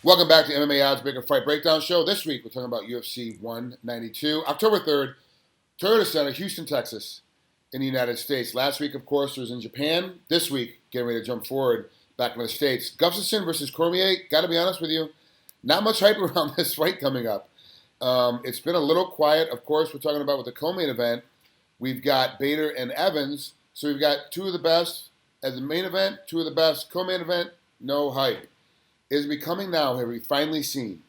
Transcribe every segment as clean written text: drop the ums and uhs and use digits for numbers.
Welcome back to MMAOddsBreaker Fight Breakdown Show. This week we're talking about UFC 192, October 3rd, Toyota Center, Houston, Texas, in the United States. Last week, of course, was in Japan. This week, getting ready to jump forward back in the States. Gustafsson versus Cormier. Got to be honest with you, not much hype around this fight coming up. It's been a little quiet. Of course, we're talking about with the co-main event. We've got Bader and Evans. So we've got two of the best as the main event, two of the best co-main event. No hype. Is becoming now, have we finally seen,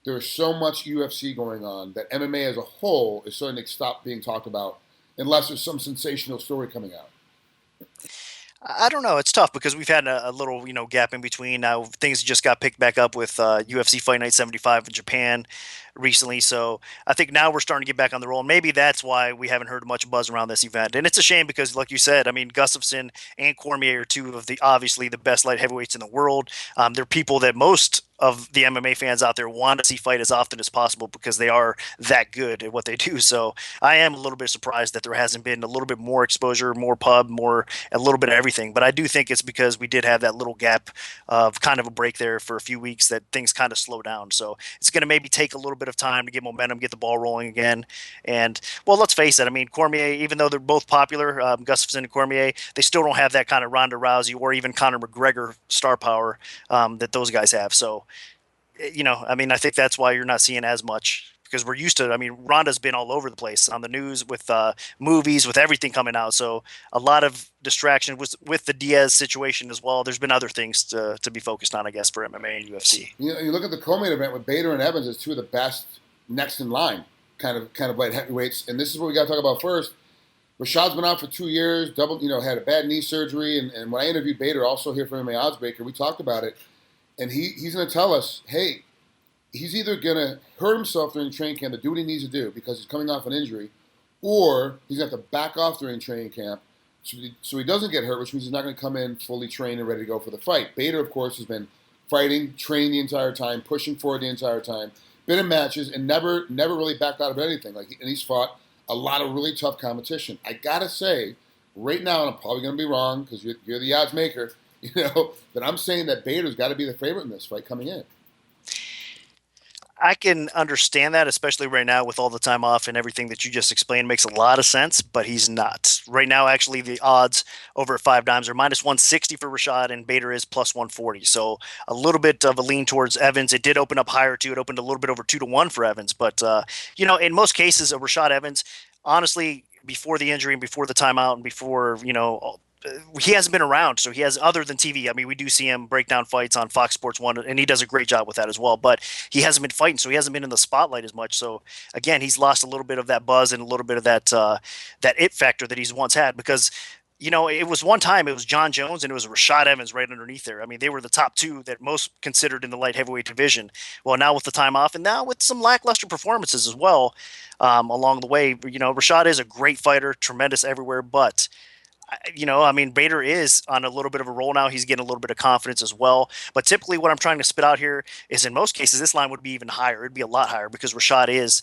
there is so much UFC going on that MMA as a whole is starting to stop being talked about unless there's some sensational story coming out. I don't know. It's tough because we've had a little, gap in between. Now things just got picked back up with UFC Fight Night 75 in Japan recently. So I think now we're starting to get back on the roll. And maybe that's why we haven't heard much buzz around this event. And it's a shame because, like you said, I mean, Gustafsson and Cormier are two of the obviously the best light heavyweights in the world. They're people that most of the MMA fans out there want to see fight as often as possible because they are that good at what they do. So I am a little bit surprised that there hasn't been a little bit more exposure, more pub, more a little bit of everything. But I do think it's because we did have that little gap of kind of a break there for a few weeks that things kind of slow down. So it's going to maybe take a little bit of time to get momentum, get the ball rolling again. And well, let's face it. I mean, Cormier, even though they're both popular, Gustafsson and Cormier, they still don't have that kind of Ronda Rousey or even Conor McGregor star power that those guys have. So I mean, I think that's why you're not seeing as much because we're used to. I mean, Ronda's been all over the place on the news with movies, with everything coming out. So a lot of distraction with the Diaz situation as well. There's been other things to be focused on, I guess, for MMA and UFC. You look at the co-main event with Bader and Evans as two of the best next in line, kind of light heavyweights. And this is what we got to talk about first. Rashad's been out for 2 years, had a bad knee surgery. And when I interviewed Bader, also here for MMAOddsBreaker, we talked about it. And he's going to tell us, hey, he's either going to hurt himself during training camp to do what he needs to do because he's coming off an injury, or he's going to have to back off during training camp so he doesn't get hurt, which means he's not going to come in fully trained and ready to go for the fight. Bader, of course, has been fighting, training the entire time, pushing forward the entire time, been in matches, and never really backed out of anything. And he's fought a lot of really tough competition. I got to say, right now, and I'm probably going to be wrong because you're the odds maker, that I'm saying that Bader's got to be the favorite in this fight coming in. I can understand that, especially right now with all the time off and everything that you just explained makes a lot of sense, but he's not. Right now, actually, the odds over at 5 dimes are minus 160 for Rashad, and Bader is plus 140. So a little bit of a lean towards Evans. It did open up higher, too. It opened a little bit over 2-1 for Evans. But, in most cases, Rashad Evans, honestly, before the injury and before the timeout and before, he hasn't been around, so he has other than TV. I mean, we do see him break down fights on Fox Sports 1, and he does a great job with that as well, but he hasn't been fighting, so he hasn't been in the spotlight as much. So again, he's lost a little bit of that buzz and a little bit of that it factor that he's once had because it was one time it was John Jones and it was Rashad Evans right underneath there. I mean, they were the top two that most considered in the light heavyweight division. Well, now with the time off and now with some lackluster performances as well along the way, Rashad is a great fighter, tremendous everywhere, but I mean, Bader is on a little bit of a roll now. He's getting a little bit of confidence as well. But typically what I'm trying to spit out here is in most cases, this line would be even higher. It'd be a lot higher because Rashad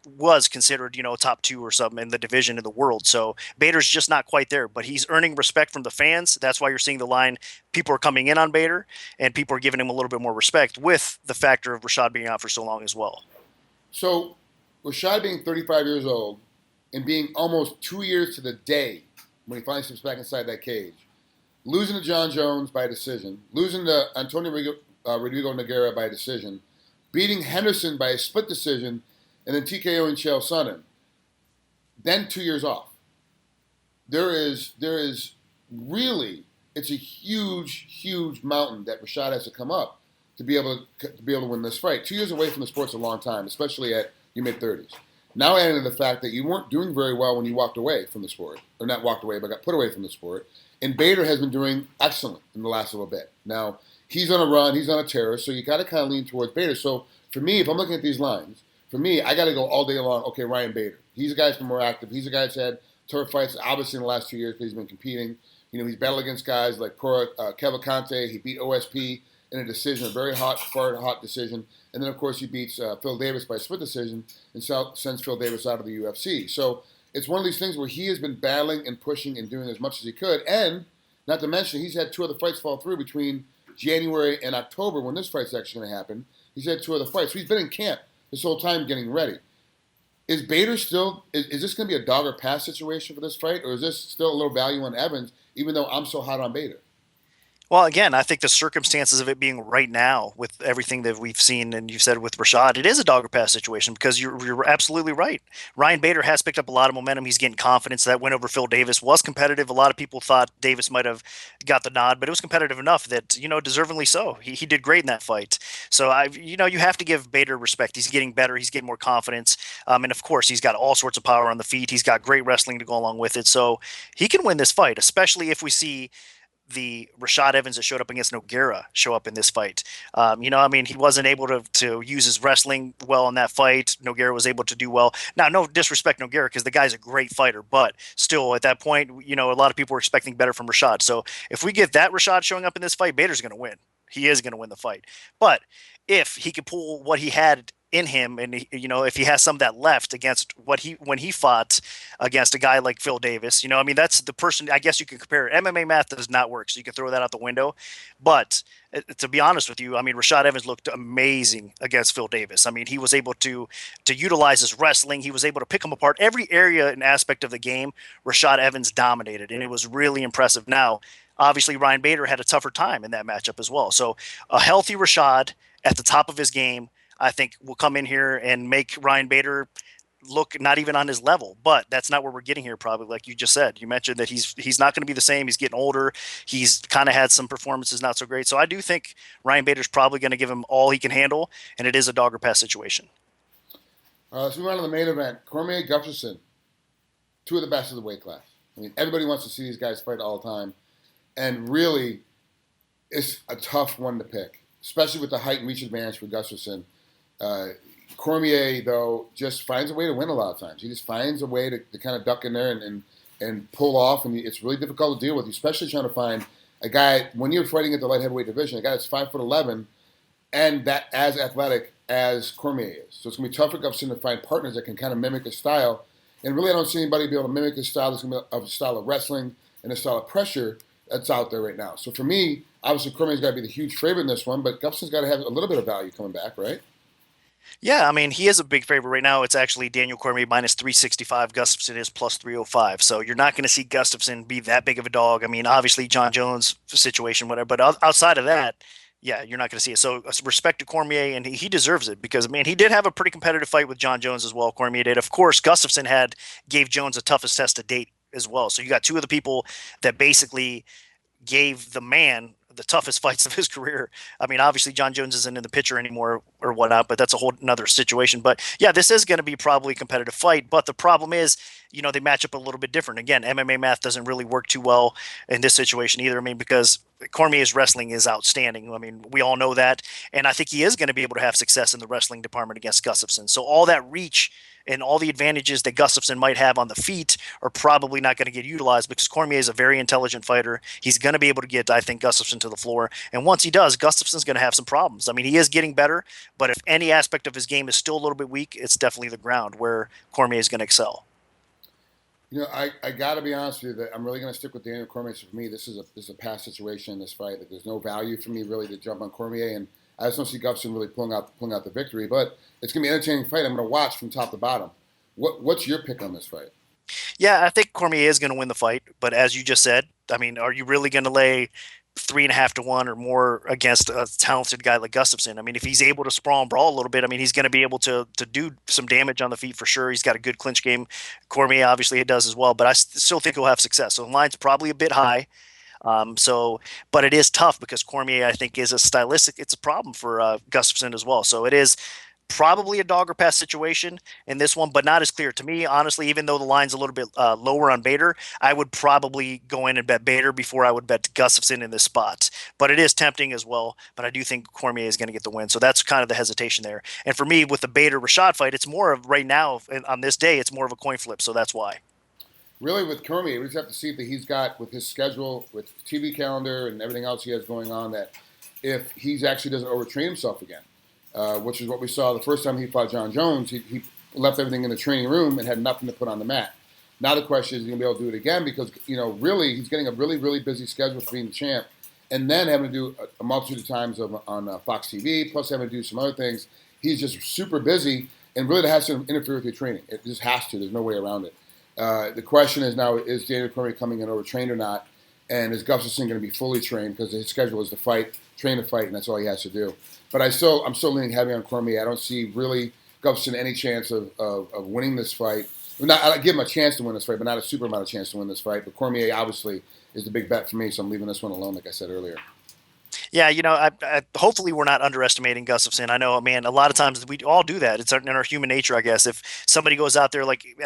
was considered, top two or something in the division in the world. So Bader's just not quite there, but he's earning respect from the fans. That's why you're seeing the line. People are coming in on Bader and people are giving him a little bit more respect with the factor of Rashad being out for so long as well. So Rashad being 35 years old and being almost 2 years to the day when he finally steps back inside that cage, losing to John Jones by decision, losing to Antonio Rodrigo Nogueira by decision, beating Henderson by a split decision, and then TKO and Chael Sonnen. Then 2 years off. There is really, it's a huge, huge mountain that Rashad has to come up to be able to win this fight. 2 years away from the sport's a long time, especially at your mid-30s. Now adding to the fact that you weren't doing very well when you walked away from the sport, or not walked away, but got put away from the sport, and Bader has been doing excellent in the last little bit. Now, he's on a run, he's on a tear, so you got to kind of lean towards Bader. So for me, if I'm looking at these lines, for me, I got to go all day long, okay, Ryan Bader. He's a guy that's been more active. He's a guy that's had turf fights, obviously, in the last 2 years because he's been competing. He's battled against guys like Cavalcante. He beat OSP in a decision, a very hot decision. And then, of course, he beats Phil Davis by split decision and sends Phil Davis out of the UFC. So it's one of these things where he has been battling and pushing and doing as much as he could. And not to mention, he's had two other fights fall through between January and October when this fight's actually going to happen. He's had 2 other fights. So he's been in camp this whole time getting ready. Is Bader still, is this going to be a dog or pass situation for this fight, or is this still a little value on Evans, even though I'm so hot on Bader? Well, again, I think the circumstances of it being right now with everything that we've seen and you've said with Rashad, it is a dog or pass situation because you're absolutely right. Ryan Bader has picked up a lot of momentum. He's getting confidence. That win over Phil Davis was competitive. A lot of people thought Davis might have got the nod, but it was competitive enough that, deservingly so. He did great in that fight. So, you have to give Bader respect. He's getting better. He's getting more confidence. And of course, he's got all sorts of power on the feet. He's got great wrestling to go along with it. So he can win this fight, especially if we see the Rashad Evans that showed up against Nogueira show up in this fight. He wasn't able to use his wrestling well in that fight. Nogueira was able to do well. Now, no disrespect Nogueira because the guy's a great fighter, but still at that point, a lot of people were expecting better from Rashad. So if we get that Rashad showing up in this fight, Bader's going to win. He is going to win the fight. But if he could pull what he had in him, and if he has some of that left against when he fought against a guy like Phil Davis, that's the person. I guess you can compare it. MMA math does not work, so you can throw that out the window. But to be honest with you, Rashad Evans looked amazing against Phil Davis. He was able to utilize his wrestling. He was able to pick him apart. Every area and aspect of the game, Rashad Evans dominated, and it was really impressive. Now, obviously, Ryan Bader had a tougher time in that matchup as well. So a healthy Rashad at the top of his game, I think, will come in here and make Ryan Bader look not even on his level. But that's not where we're getting here, probably, like you just said. You mentioned that he's not going to be the same. He's getting older. He's kind of had some performances not so great. So I do think Ryan Bader's probably going to give him all he can handle, and it is a dog or pass situation. So we move on to the main event. Cormier, Gustafsson, 2 of the best of the weight class. Everybody wants to see these guys fight all the time. And really, it's a tough one to pick, especially with the height and reach advantage for Gustafsson. Cormier, though, just finds a way to win a lot of times. He just finds a way to kind of duck in there and pull off, and it's really difficult to deal with, especially trying to find a guy, when you're fighting at the light heavyweight division, a guy that's 5'11", and that as athletic as Cormier is. So it's going to be tough for Gustafsson to find partners that can kind of mimic his style. And really, I don't see anybody be able to mimic his style. There's going to be a style of wrestling and a style of pressure that's out there right now. So for me, obviously, Cormier's got to be the huge favorite in this one, but Gustafsson's got to have a little bit of value coming back, right? Yeah, he is a big favorite right now. It's actually Daniel Cormier minus 365. Gustafsson is plus 305. So you're not going to see Gustafsson be that big of a dog. Obviously, John Jones situation, whatever. But outside of that, yeah, you're not going to see it. So respect to Cormier, and he deserves it because, he did have a pretty competitive fight with John Jones as well. Cormier did. Of course, Gustafsson gave Jones the toughest test to date as well. So you got 2 of the people that basically gave the man the toughest fights of his career. Obviously John Jones isn't in the picture anymore or whatnot, but that's a whole nother situation. But yeah, this is going to be probably a competitive fight. But the problem is, they match up a little bit different. Again, MMA math doesn't really work too well in this situation either. Because Cormier's wrestling is outstanding. We all know that. And I think he is going to be able to have success in the wrestling department against Gustafsson. So all that reach and all the advantages that Gustafsson might have on the feet are probably not going to get utilized because Cormier is a very intelligent fighter. He's going to be able to get, I think, Gustafsson to the floor. And once he does, Gustafsson's going to have some problems. He is getting better, but if any aspect of his game is still a little bit weak, it's definitely the ground where Cormier is going to excel. I got to be honest with you that I'm really going to stick with Daniel Cormier. So for me, this is a pass situation in this fight. That there's no value for me really to jump on Cormier, and I just don't see Gustafsson really pulling out the victory. But it's going to be an entertaining fight. I'm going to watch from top to bottom. What's your pick on this fight? Yeah, I think Cormier is going to win the fight, but as you just said, are you really going to lay 3.5 to 1 or more against a talented guy like Gustafsson? If he's able to sprawl and brawl a little bit, he's going to be able to do some damage on the feet for sure. He's got a good clinch game. Cormier obviously it does as well, but I still think he'll have success. So the line's probably a bit high. But it is tough because Cormier, I think, is it's a problem for Gustafsson as well. So it is probably a dog or pass situation in this one, but not as clear to me. Honestly, even though the line's a little bit lower on Bader, I would probably go in and bet Bader before I would bet Gustafsson in this spot. But it is tempting as well. But I do think Cormier is going to get the win. So that's kind of the hesitation there. And for me, with the Bader-Rashad fight, it's more of right now, on this day, it's more of a coin flip. So that's why. Really, with Cormier, we just have to see that he's got, with his schedule, with TV calendar and everything else he has going on, that if he actually doesn't overtrain himself again. Which is what we saw the first time he fought John Jones. He left everything in the training room and had nothing to put on the mat. Now the question is, going to be able to do it again because, really, he's getting a really, really busy schedule for being the champ. and then having to do a multitude of times on Fox TV, plus having to do some other things. He's just super busy, and really that has to interfere with your training. It just has to. There's no way around it. The question is now, is Daniel Cormier coming in overtrained or not? And is Gustafsson going to be fully trained? Because his schedule is to fight, train to fight, and that's all he has to do. But I'm still leaning heavy on Cormier. I don't see really Gustafsson any chance of winning this fight. I give him a chance to win this fight, but not a super amount of chance to win this fight. But Cormier obviously is the big bet for me, so I'm leaving this one alone, like I said earlier. Yeah, hopefully we're not underestimating Gustafsson. I know, man, a lot of times we all do that. It's in our human nature, I guess. If somebody goes out there,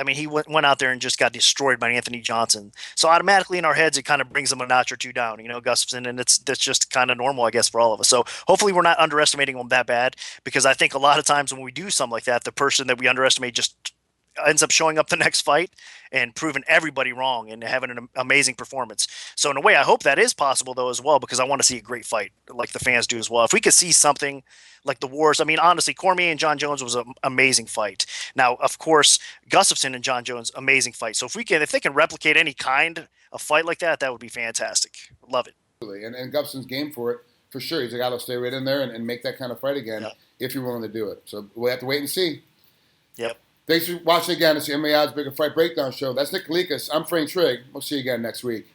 he went out there and just got destroyed by Anthony Johnson. So automatically in our heads, it kind of brings him a notch or two down, Gustafsson, and that's just kind of normal, I guess, for all of us. So hopefully we're not underestimating him that bad, because I think a lot of times when we do something like that, the person that we underestimate just ends up showing up the next fight and proving everybody wrong and having an amazing performance. So in a way, I hope that is possible though as well, because I want to see a great fight like the fans do as well. If we could see something like the wars, honestly, Cormier and John Jones was an amazing fight. Now, of course, Gustafsson and John Jones, amazing fight. So if they can replicate any kind of fight like that, that would be fantastic. Love it. And Gustafsson's game for it, for sure. He's a guy that'll stay right in there and make that kind of fight again if you're willing to do it. So we'll have to wait and see. Yep. Thanks for watching again. It's the MMAOddsBreaker Fight Breakdown Show. That's Nick Kalikas. I'm Frank Trigg. We'll see you again next week.